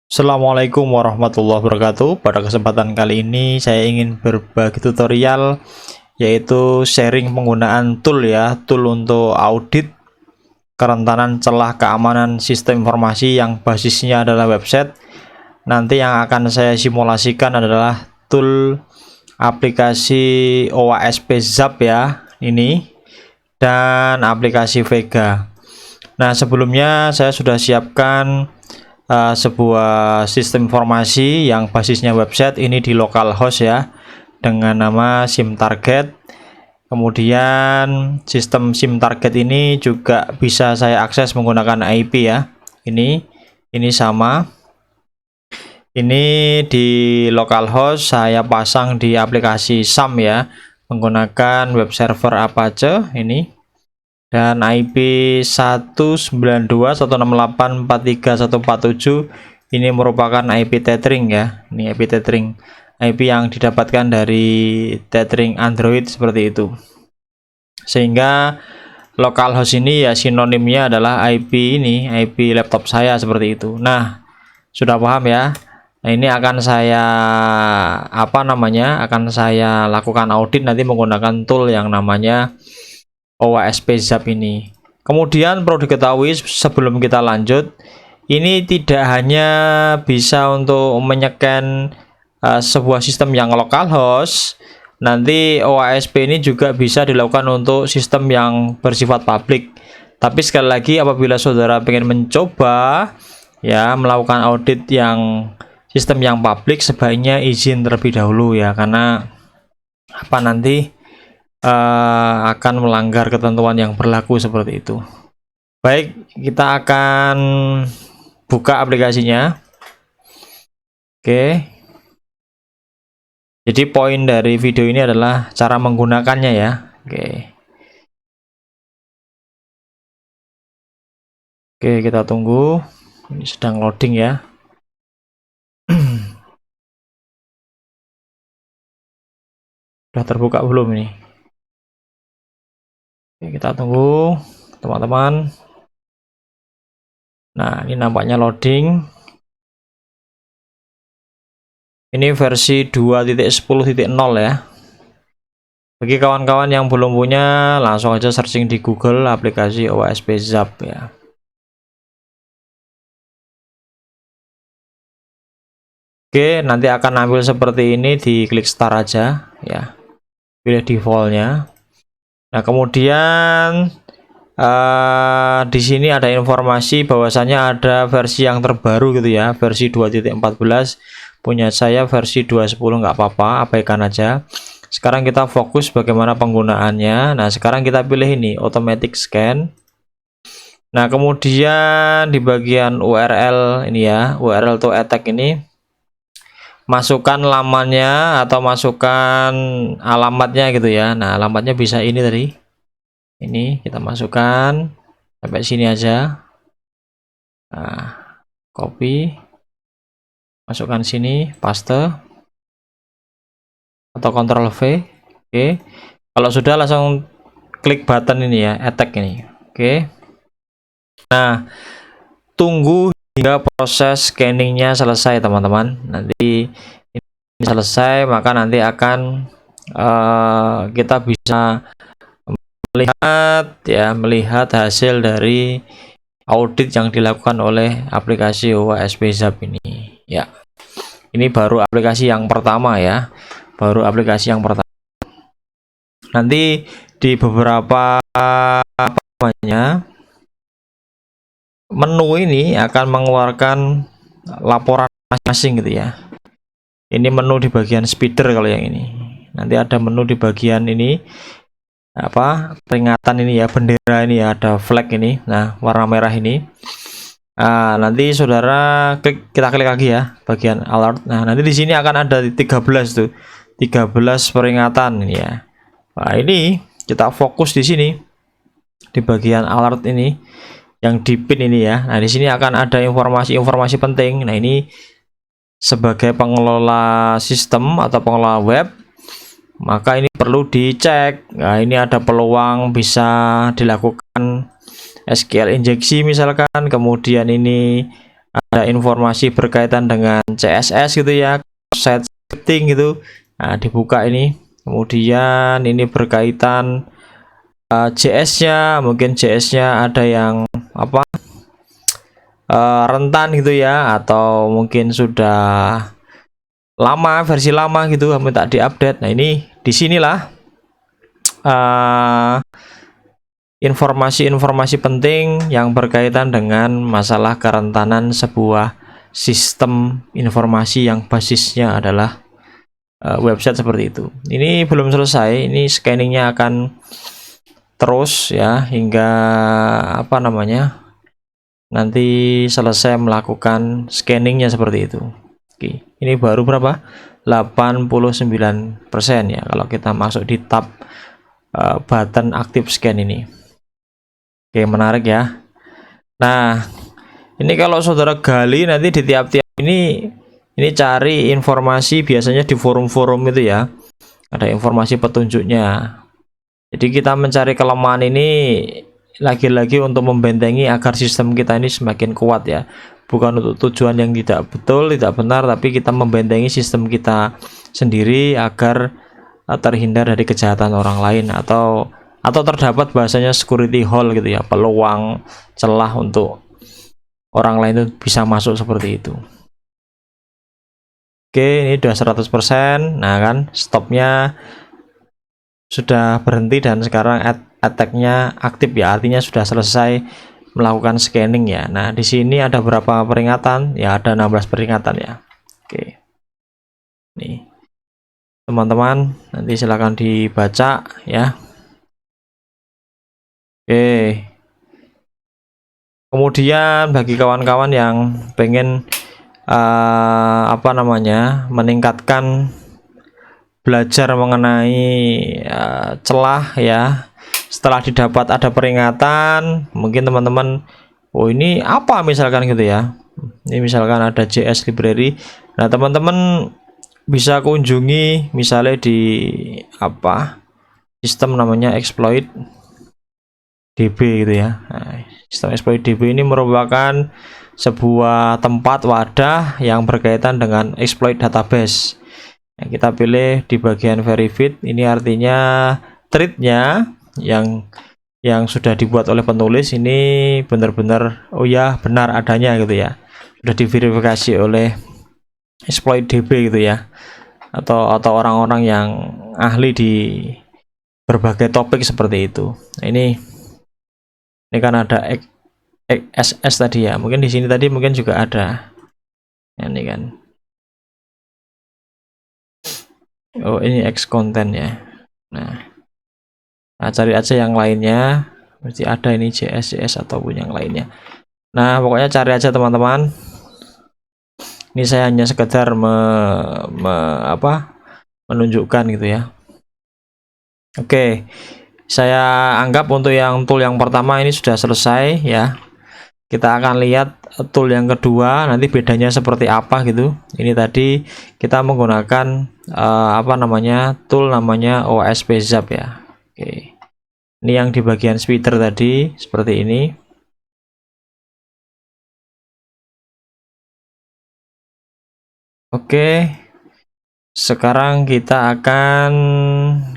Assalamualaikum warahmatullahi wabarakatuh. Pada kesempatan kali ini saya ingin berbagi tutorial, yaitu sharing penggunaan tool tool untuk audit kerentanan celah keamanan sistem informasi yang basisnya adalah website. Nanti yang akan saya simulasikan adalah tool aplikasi OWASP Zap ini, dan aplikasi Vega. Nah, sebelumnya saya sudah siapkan sebuah sistem informasi yang basisnya website ini di localhost dengan nama SIM target. Kemudian sistem SIM target ini juga bisa saya akses menggunakan IP ini sama, ini di localhost saya pasang di aplikasi SAM menggunakan web server Apache ini, dan IP 192.168.43.147 ini merupakan IP tethering ini IP tethering, IP yang didapatkan dari tethering Android seperti itu, sehingga localhost ini sinonimnya adalah IP IP laptop saya seperti itu. Nah, sudah paham ya. Nah, ini akan saya lakukan audit nanti menggunakan tool yang namanya OWASP Zap ini. Kemudian perlu diketahui sebelum kita lanjut, ini tidak hanya bisa untuk menyeken sebuah sistem yang localhost, nanti OWASP ini juga bisa dilakukan untuk sistem yang bersifat publik. Tapi sekali lagi, apabila saudara ingin mencoba melakukan audit yang sistem yang publik, sebaiknya izin terlebih dahulu karena nanti akan melanggar ketentuan yang berlaku seperti itu. Baik, kita akan buka aplikasinya. Oke. Jadi poin dari video ini adalah cara menggunakannya Oke. Oke, kita tunggu. Ini sedang loading Sudah terbuka belum ini? Oke, kita tunggu teman-teman. Nah, ini nampaknya loading. Ini versi 2.10.0 Bagi kawan-kawan yang belum punya, langsung aja searching di Google aplikasi OWASP Zap Oke, nanti akan nampil seperti ini, di klik start aja pilih defaultnya. Nah, kemudian di sini ada informasi bahwasanya ada versi yang terbaru gitu versi 2.14. Punya saya versi 2.10, nggak apa-apa, abaikan aja. Sekarang kita fokus bagaimana penggunaannya. Nah, sekarang kita pilih ini automatic scan. Nah, kemudian di bagian URL ini URL to attack ini, masukkan lamannya atau masukkan alamatnya gitu Nah, alamatnya bisa ini tadi. Ini kita masukkan sampai sini aja. Nah, copy, masukkan sini, paste atau Ctrl V. Oke. Kalau sudah, langsung klik button ini attack ini. Oke. Nah, tunggu hingga proses scanningnya selesai teman-teman. Nanti ini selesai, maka nanti akan kita bisa melihat hasil dari audit yang dilakukan oleh aplikasi OWASP Zap ini Ini baru aplikasi yang pertama baru aplikasi yang pertama. Nanti di beberapa menu ini akan mengeluarkan laporan masing-masing gitu Ini menu di bagian speeder. Kalau yang ini nanti ada menu di bagian ini peringatan ini bendera ini ada flag ini, nah warna merah ini. Nah, nanti saudara kita klik lagi bagian alert. Nah, nanti di sini akan ada 13 tuh, 13 peringatan ini Nah, ini kita fokus di sini di bagian alert ini yang di pin ini Nah, di sini akan ada informasi-informasi penting. Nah, ini sebagai pengelola sistem atau pengelola web, maka ini perlu dicek. Nah, ini ada peluang bisa dilakukan SQL injeksi misalkan, kemudian ini ada informasi berkaitan dengan CSS gitu ya, site scripting gitu. Nah, dibuka ini. Kemudian ini berkaitan JS-nya, mungkin JS-nya ada yang apa? Rentan gitu ya, atau mungkin sudah lama, versi lama gitu, minta diupdate. Nah, ini disinilah informasi-informasi penting yang berkaitan dengan masalah kerentanan sebuah sistem informasi yang basisnya adalah website seperti itu. Ini belum selesai, ini scanningnya akan terus ya hingga apa namanya, nanti selesai melakukan scanningnya seperti itu. Oke, ini baru berapa? 89% ya kalau kita masuk di tab button aktif scan ini. Oke, menarik ya. Nah, ini kalau saudara gali nanti di tiap-tiap ini cari informasi biasanya di forum-forum itu ya. Ada informasi petunjuknya. Jadi kita mencari kelemahan ini lagi-lagi untuk membentengi agar sistem kita ini semakin kuat ya. Bukan untuk tujuan yang tidak betul, tidak benar, tapi kita membentengi sistem kita sendiri agar terhindar dari kejahatan orang lain atau terdapat bahasanya security hole gitu ya, peluang celah untuk orang lain itu bisa masuk seperti itu. Oke, ini udah 100%. Nah kan, stopnya sudah berhenti dan sekarang attack-nya aktif ya, artinya sudah selesai melakukan scanning ya. Nah, di sini ada berapa peringatan? Ya, ada 16 peringatan ya. Oke. Nih. Teman-teman, nanti silahkan dibaca ya. Oke. Kemudian bagi kawan-kawan yang pengen apa namanya, meningkatkan belajar mengenai celah ya, setelah didapat ada peringatan, mungkin teman-teman, oh ini apa misalkan gitu ya, ini misalkan ada JS library. Nah, teman-teman bisa kunjungi misalnya di apa, sistem namanya exploit DB gitu ya. Nah, sistem exploit DB ini merupakan sebuah tempat wadah yang berkaitan dengan exploit database. Nah, kita pilih di bagian verified, ini artinya thread-nya yang sudah dibuat oleh penulis ini benar-benar oh ya benar adanya gitu ya, sudah diverifikasi oleh exploit DB gitu ya, atau orang-orang yang ahli di berbagai topik seperti itu. Nah, ini kan ada XS tadi ya, mungkin di sini tadi mungkin juga ada. Nah, ini kan, oh ini X konten ya. Nah, cari aja yang lainnya, berarti ada ini JS ataupun yang lainnya. Nah, pokoknya cari aja teman-teman. Ini saya hanya sekedar menunjukkan gitu ya. Oke, saya anggap untuk yang tool yang pertama ini sudah selesai ya. Kita akan lihat tool yang kedua, nanti bedanya seperti apa gitu. Ini tadi kita menggunakan apa namanya, tool namanya OSP Zap ya. Oke, ini yang di bagian sweater tadi seperti ini. Oke, sekarang kita akan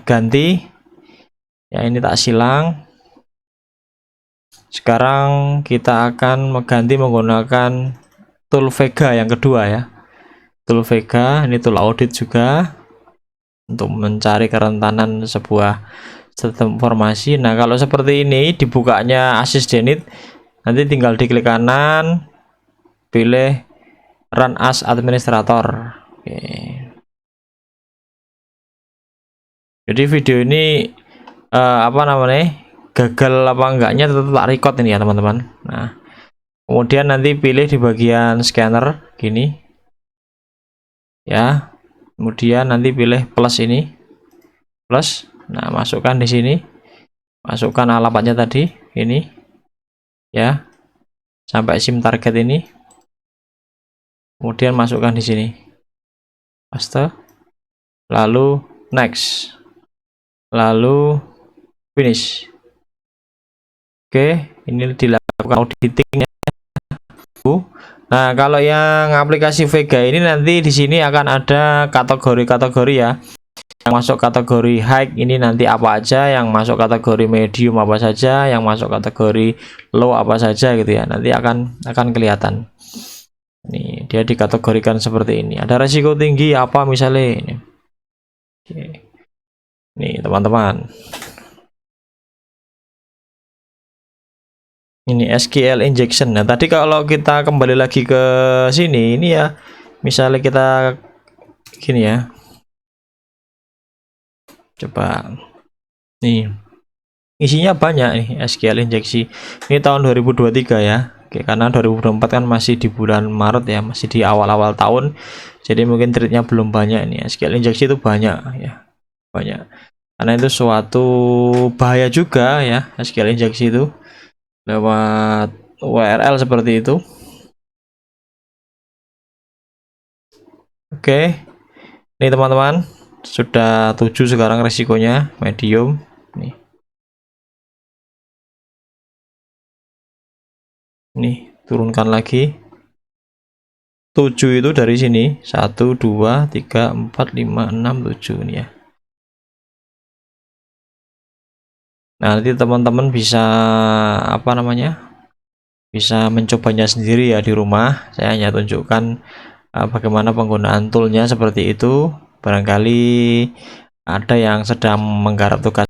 ganti ya, ini tak silang. Sekarang kita akan mengganti menggunakan tool Vega yang kedua ya. Tool Vega ini tool audit juga untuk mencari kerentanan sebuah sistem informasi. Nah, kalau seperti ini dibukanya Assist.init, nanti tinggal diklik kanan, pilih Run as Administrator. Oke. Jadi video ini apa namanya, gagal apa enggaknya tetap tak record ini ya teman-teman. Nah, kemudian nanti pilih di bagian scanner gini ya, kemudian nanti pilih plus ini, plus. Nah, masukkan di sini, masukkan alamatnya tadi ini ya, sampai SIM target ini, kemudian masukkan di sini, paste, lalu next, lalu finish. Oke, ini dilakukan auditing ya. Nah, kalau yang aplikasi Vega ini nanti di sini akan ada kategori-kategori ya. Yang masuk kategori high ini nanti apa aja, yang masuk kategori medium apa saja, yang masuk kategori low apa saja gitu ya. Nanti akan kelihatan. Nih, dia dikategorikan seperti ini. Ada resiko tinggi apa misalnya ini. Oke. Nih, teman-teman. Ini SQL injection. Nah, tadi kalau kita kembali lagi ke sini, ini ya, misalnya kita gini ya, coba nih, isinya banyak nih SQL injeksi. Ini tahun 2023 ya. Oke, karena 2024 kan masih di bulan Maret ya, masih di awal-awal tahun, jadi mungkin trade-nya belum banyak. Ini SQL injeksi itu banyak ya, banyak. Karena itu suatu bahaya juga ya, SQL injeksi itu lewat URL seperti itu. Oke, ini teman-teman sudah 7 sekarang resikonya medium nih. Nih, turunkan lagi. 7 itu dari sini 1 2 3 4 5 6 7 ini ya. Nah, nanti teman-teman bisa apa namanya? Bisa mencobanya sendiri ya di rumah. Saya hanya tunjukkan bagaimana penggunaan toolnya seperti itu. Barangkali ada yang sedang menggarap tugas